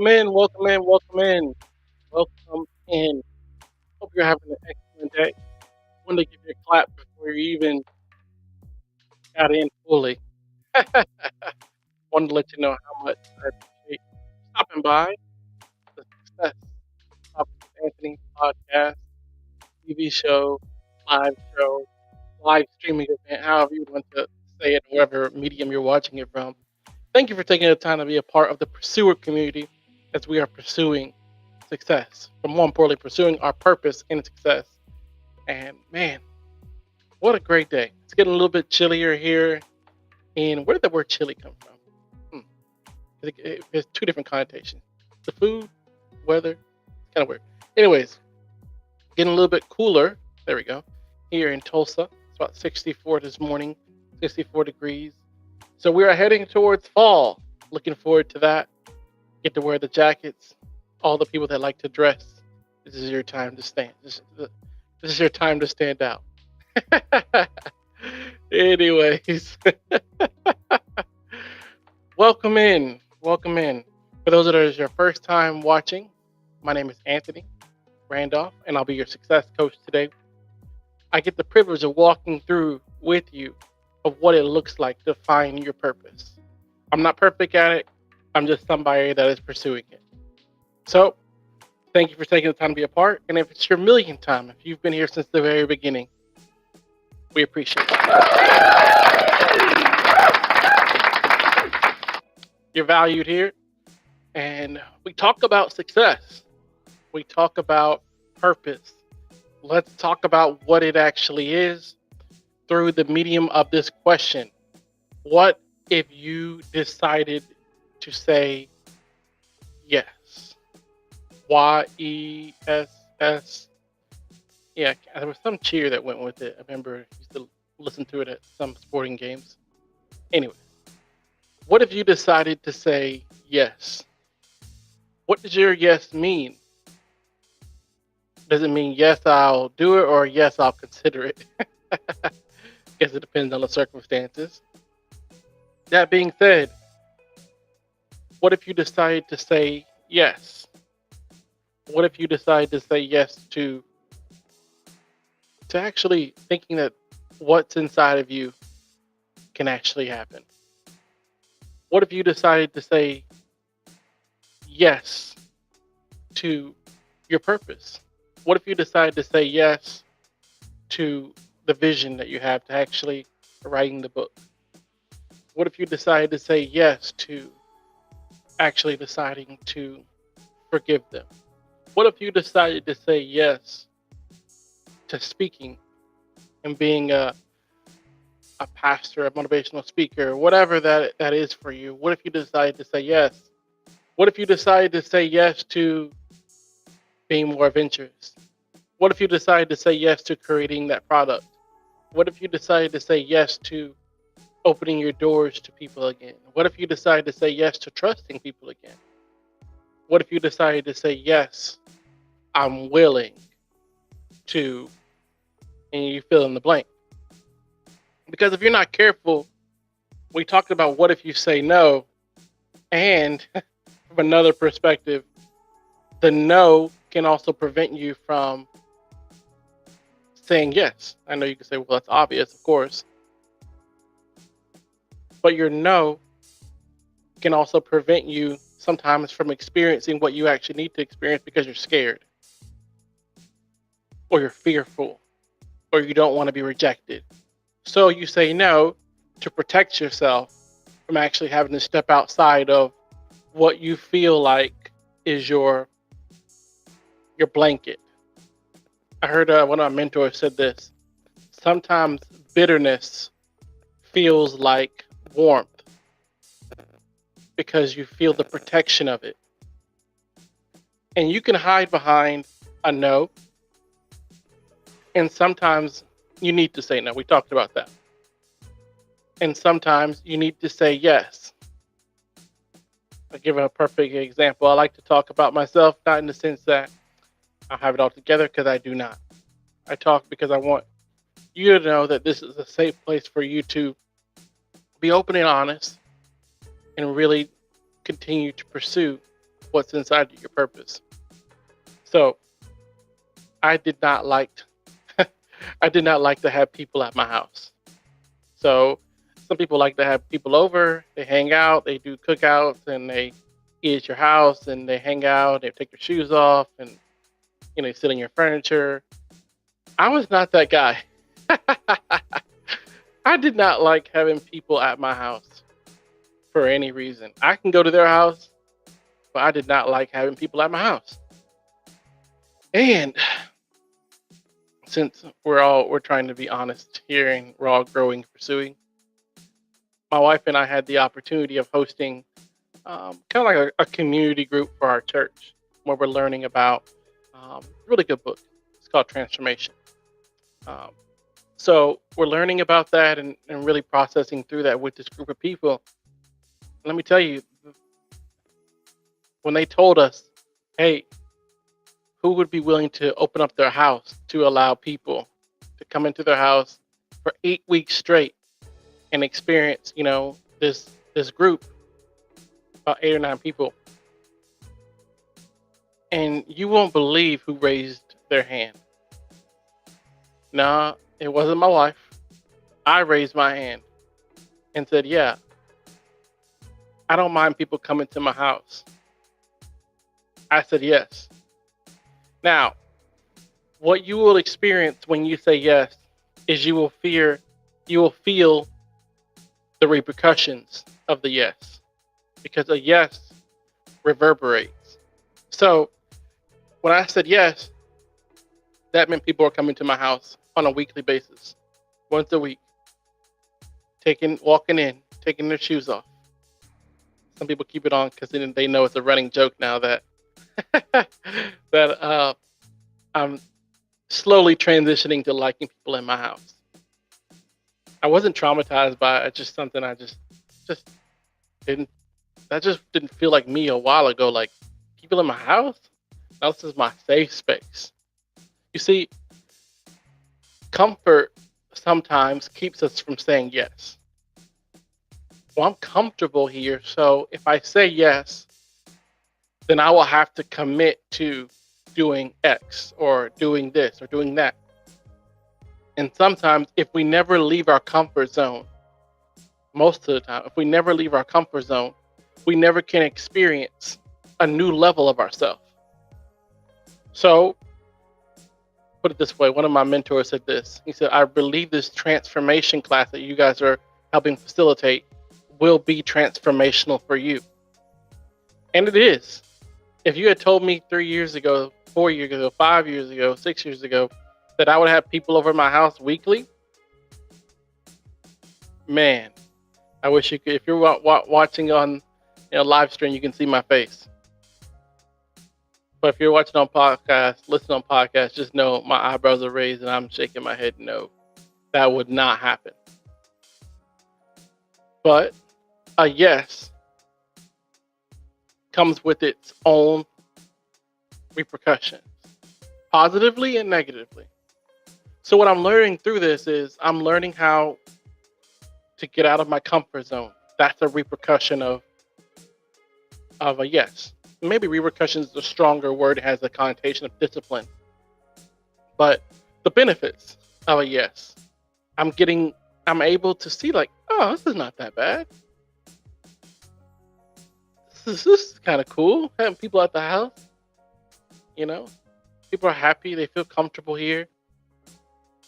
Welcome in, welcome in, welcome in, welcome in. Hope you're having an excellent day. Wanted to give you a clap before you even got in fully. Wanted to let you know how much I appreciate stopping by the Success Topic with Anthony podcast, TV show, live streaming event, however you want to say it, whatever medium you're watching it from. Thank you for taking the time to be a part of the pursuer community as we are pursuing success, but more importantly, pursuing our purpose in success. And man, what a great day. It's getting a little bit chillier here. And where did the word chilly come from? It has two different connotations. The food, weather, kind of weird. Anyways, getting a little bit cooler. There we go. Here in Tulsa, it's about 64 this morning, 64 degrees. So we are heading towards fall. Looking forward to that. Get to wear the jackets. All the people that like to dress. This is your time to stand. This is your time to stand out. Anyways, welcome in. Welcome in. For those that are your first time watching, my name is Anthony Randolph, and I'll be your success coach today. I get the privilege of walking through with you of what it looks like to find your purpose. I'm not perfect at it. I'm just somebody that is pursuing it. So, thank you for taking the time to be a part. And if it's your millionth time, if you've been here since the very beginning, we appreciate it. You're valued here. And we talk about success. We talk about purpose. Let's talk about what it actually is through the medium of this question. What if you decided to say yes? YESS. Yeah, there was some cheer that went with it. I remember I used to listen to it at some sporting games. Anyway, what if you decided to say yes? What does your yes mean? Does it mean yes, I'll do it, or yes, I'll consider it? Guess it depends on the circumstances. That being said, what if you decide to say yes? What if you decide to say yes to actually thinking that what's inside of you can actually happen? What if you decided to say yes to your purpose? What if you decide to say yes to the vision that you have to actually writing the book? What if you decide to say yes to actually deciding to forgive them? What if you decided to say yes to speaking and being a pastor, a motivational speaker, whatever that is for you? What if you decide to say yes? What if you decide to say yes to being more adventurous? What if you decide to say yes to creating that product? What if you decide to say yes to opening your doors to people again? What if you decide to say yes to trusting people again? What if you decided to say yes, I'm willing to, and you fill in the blank? Because if you're not careful, we talked about what if you say no, and from another perspective, the no can also prevent you from saying yes. I know you can say, well, that's obvious, of course. But your no can also prevent you sometimes from experiencing what you actually need to experience because you're scared, or you're fearful, or you don't want to be rejected. So you say no to protect yourself from actually having to step outside of what you feel like is your blanket. I heard one of my mentors said this. Sometimes bitterness feels like warmth because you feel the protection of it. And you can hide behind a no. And sometimes you need to say no. We talked about that. And sometimes you need to say yes. I'll give a perfect example. I like to talk about myself, not in the sense that I have it all together, because I do not. I talk because I want you to know that this is a safe place for you to be open and honest and really continue to pursue what's inside your purpose. So I did not like I did not like to have people at my house. So some people like to have people over, they hang out, they do cookouts, and they eat at your house, and they hang out, they take their shoes off, and sit in your furniture. I was not that guy. I did not like having people at my house for any reason. I can go to their house, but I did not like having people at my house. And since we're trying to be honest here and we're all growing, pursuing, my wife and I had the opportunity of hosting kind of like a community group for our church where we're learning about a really good book. It's called Transformation. Um, so we're learning about that and really processing through that with this group of people. Let me tell you, when they told us, hey, who would be willing to open up their house to allow people to come into their house for 8 weeks straight and experience, this group, about 8 or 9 people, and you won't believe who raised their hand. Nah, it wasn't my wife. I raised my hand and said, yeah, I don't mind people coming to my house. I said yes. Now, what you will experience when you say yes is you will feel the repercussions of the yes, because a yes reverberates. So when I said yes, that meant people are coming to my house on a weekly basis, once a week, walking in, taking their shoes off. Some people keep it on because they know it's a running joke now that that I'm slowly transitioning to liking people in my house. I wasn't traumatized by it. It's just something I just didn't. That just didn't feel like me a while ago. Like, people in my house. Now this is my safe space. You see, comfort sometimes keeps us from saying yes. Well, I'm comfortable here, so if I say yes, then I will have to commit to doing X or doing this or doing that. And sometimes if we never leave our comfort zone, most of the time, if we never leave our comfort zone, we never can experience a new level of ourselves. So, put it this way, one of my mentors said this. He said, I believe this transformation class that you guys are helping facilitate will be transformational for you. And it is. If you had told me 3 years ago, 4 years ago, 5 years ago, 6 years ago, that I would have people over my house weekly, man, I wish you could. If you're watching on live stream, you can see my face. But if you're watching on podcast, listening on podcast, just know my eyebrows are raised and I'm shaking my head. No, that would not happen. But a yes comes with its own repercussions, positively and negatively. So what I'm learning through this is I'm learning how to get out of my comfort zone. That's a repercussion of a yes. Maybe repercussions is a stronger word. It has a connotation of discipline. But the benefits of a yes, I'm able to see like, oh, this is not that bad. This is kind of cool. Having people at the house, people are happy. They feel comfortable here.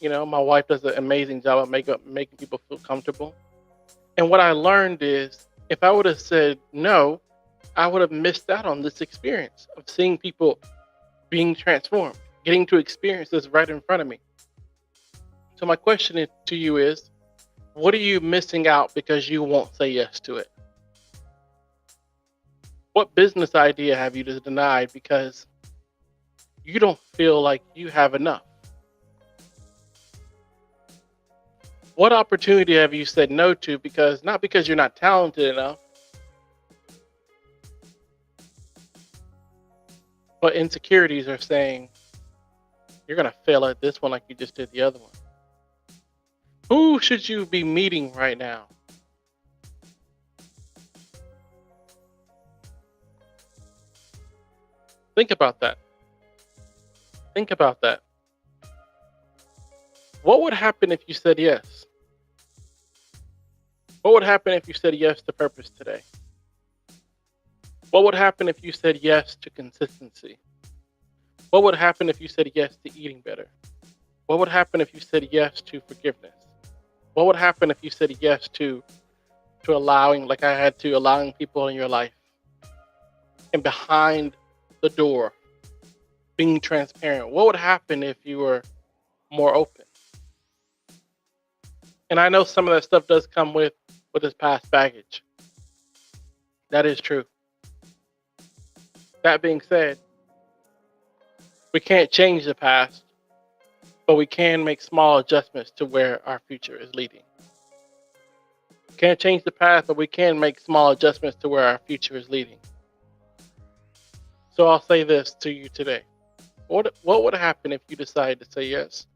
My wife does an amazing job of making people feel comfortable. And what I learned is if I would have said no, I would have missed out on this experience of seeing people being transformed, getting to experience this right in front of me. So my question to you is, what are you missing out because you won't say yes to it? What business idea have you denied because you don't feel like you have enough? What opportunity have you said no to not because you're not talented enough, but insecurities are saying you're going to fail at this one like you just did the other one? Who should you be meeting right now? Think about that. Think about that. What would happen if you said yes? What would happen if you said yes to purpose today? What would happen if you said yes to consistency? What would happen if you said yes to eating better? What would happen if you said yes to forgiveness? What would happen if you said yes to allowing, like I had to, allowing people in your life and behind the door, being transparent? What would happen if you were more open? And I know some of that stuff does come with this past baggage. That is true. That being said, we can't change the past, but we can make small adjustments to where our future is leading. Can't change the past, but we can make small adjustments to where our future is leading. So I'll say this to you today. What would happen if you decided to say yes?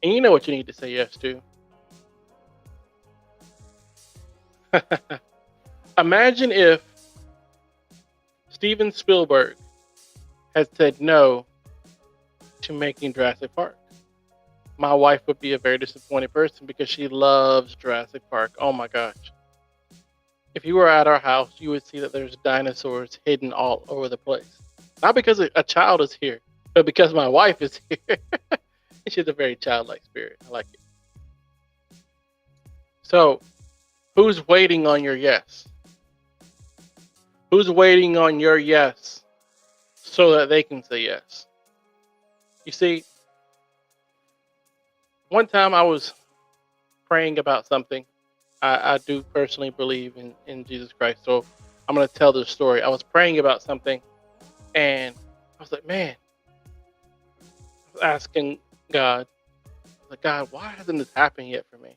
And you know what you need to say yes to. Imagine if Steven Spielberg had said no to making Jurassic Park. My wife would be a very disappointed person because she loves Jurassic Park. Oh my gosh. If you were at our house, you would see that there's dinosaurs hidden all over the place. Not because a child is here, but because my wife is here. She's a very childlike spirit. I like it. So, who's waiting on your yes? Who's waiting on your yes so that they can say yes? You see, one time I was praying about something. I do personally believe in Jesus Christ. So I'm going to tell this story. I was praying about something and I was like, man, I was asking God, God, why hasn't this happened yet for me?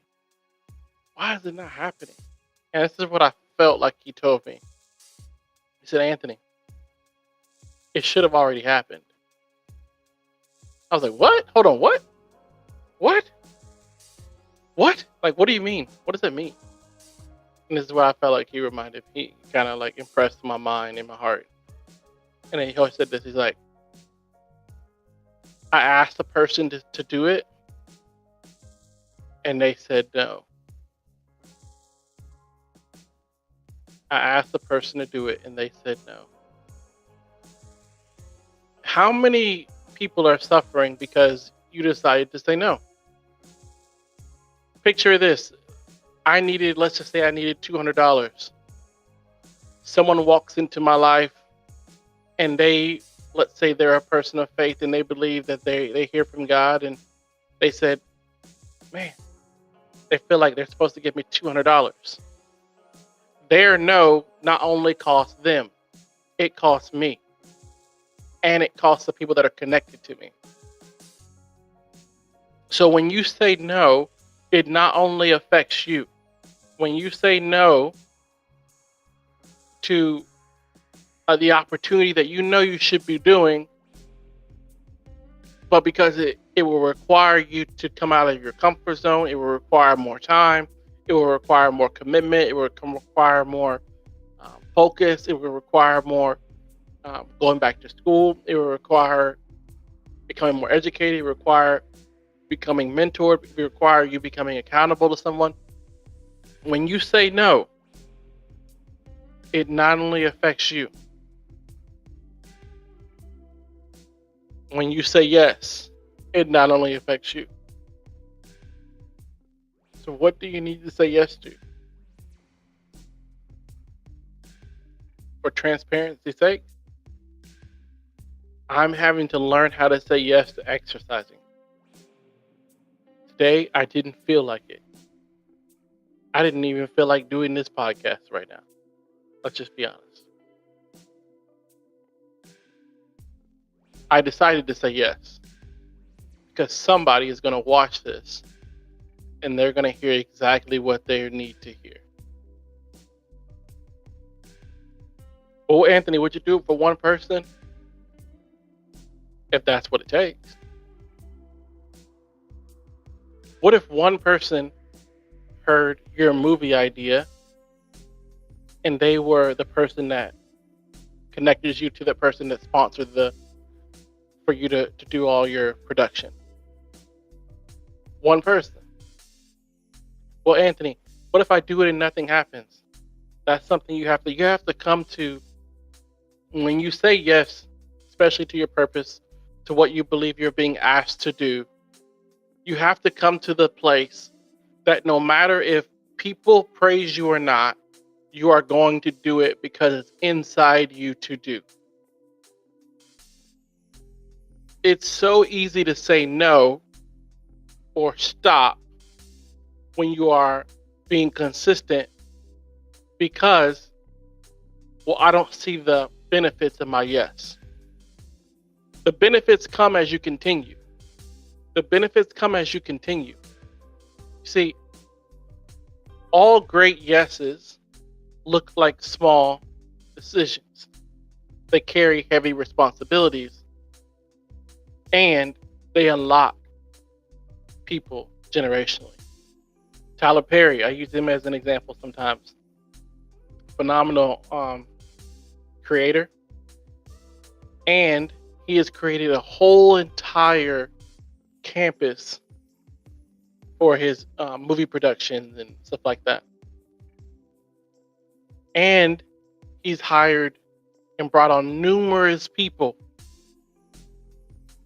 Why is it not happening? And this is what I felt like he told me. He said, Anthony, it should have already happened. I was like, what? Hold on, what? What? What? Like, what do you mean? What does that mean? And this is where I felt like he kind of like impressed my mind and my heart. And then he always said this, he's like, I asked the person to do it, and they said no. I asked the person to do it, and they said no. How many people are suffering because you decided to say no? Picture this. Let's just say I needed $200. Someone walks into my life and let's say they're a person of faith and they believe that they hear from God and they said, man, they feel like they're supposed to give me $200. Their no not only costs them, it costs me. And it costs the people that are connected to me. So when you say no, it not only affects you. When you say no to the opportunity that you know you should be doing, but because it will require you to come out of your comfort zone, it will require more time, it will require more commitment, it will require more focus, it will require more going back to school, it will require becoming more educated, it will require becoming mentored, it will require you becoming accountable to someone. When you say no, it not only affects you. When you say yes, it not only affects you. So what do you need to say yes to? For transparency's sake, I'm having to learn how to say yes to exercising. Today, I didn't feel like it. I didn't even feel like doing this podcast right now. Let's just be honest. I decided to say yes because somebody is going to watch this and they're going to hear exactly what they need to hear. Well, Anthony, would you do it for one person? If that's what it takes. What if one person heard your movie idea and they were the person that connected you to the person that sponsored for you to do all your production? One person. Well, Anthony, what if I do it and nothing happens? That's something you have to come to when you say yes, especially to your purpose, to what you believe you're being asked to do. You have to come to the place that no matter if people praise you or not, you are going to do it because it's inside you to do. It's so easy to say no or stop when you are being consistent because, well, I don't see the benefits of my yes. The benefits come as you continue. The benefits come as you continue. See, all great yeses look like small decisions. They carry heavy responsibilities and they unlock people generationally. Tyler Perry, I use him as an example sometimes. Phenomenal creator. And he has created a whole entire campus for his movie productions and stuff like that. And he's hired and brought on numerous people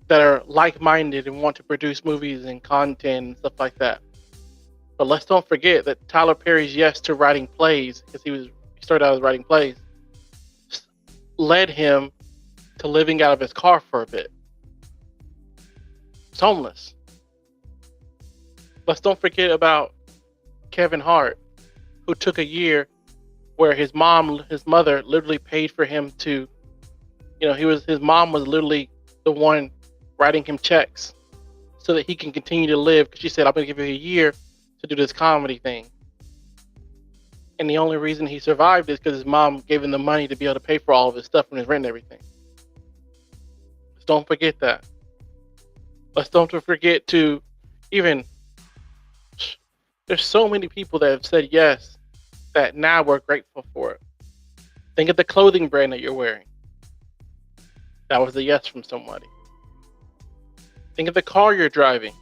that are like-minded and want to produce movies and content and stuff like that. But let's don't forget that Tyler Perry's yes to writing plays, because he started out as writing plays, led him to living out of his car for a bit. He's homeless. Let's don't forget about Kevin Hart, who took a year where his mother literally paid for him to, his mom was literally the one writing him checks so that he can continue to live, because she said, I'm going to give you a year to do this comedy thing. And the only reason he survived is because his mom gave him the money to be able to pay for all of his stuff and his rent and everything. Let's don't forget that. Let's don't forget to even, there's so many people that have said yes that now we're grateful for it. Think of the clothing brand that you're wearing. That was a yes from somebody. Think of the car you're driving.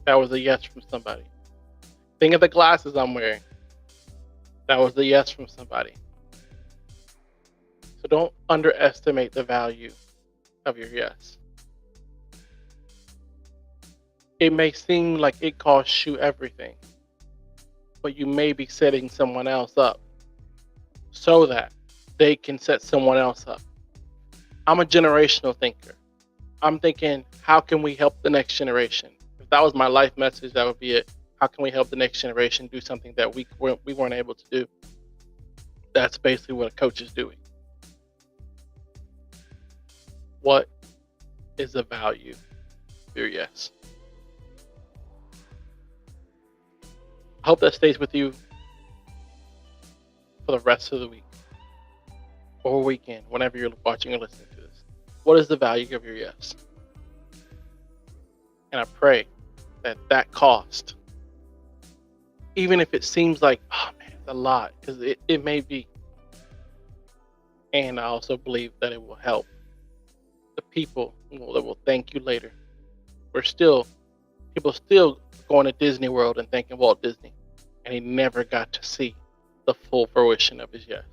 That was a yes from somebody. Think of the glasses I'm wearing. That was a yes from somebody. So don't underestimate the value of your yes. It may seem like it costs you everything, but you may be setting someone else up so that they can set someone else up. I'm a generational thinker. I'm thinking, how can we help the next generation? If that was my life message, that would be it. How can we help the next generation do something that we weren't able to do? That's basically what a coach is doing. What is the value of your yes? I hope that stays with you for the rest of the week or weekend, whenever you're watching or listening to this. What is the value of your yes? And I pray that cost, even if it seems like, oh man, it's a lot, because it may be. And I also believe that it will help the people that will thank you later. People still going to Disney World and thanking Walt Disney, and he never got to see the full fruition of his yes.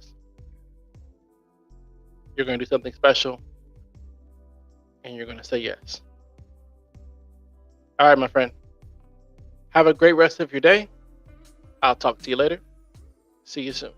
You're going to do something special, and you're going to say yes. All right, my friend. Have a great rest of your day. I'll talk to you later. See you soon.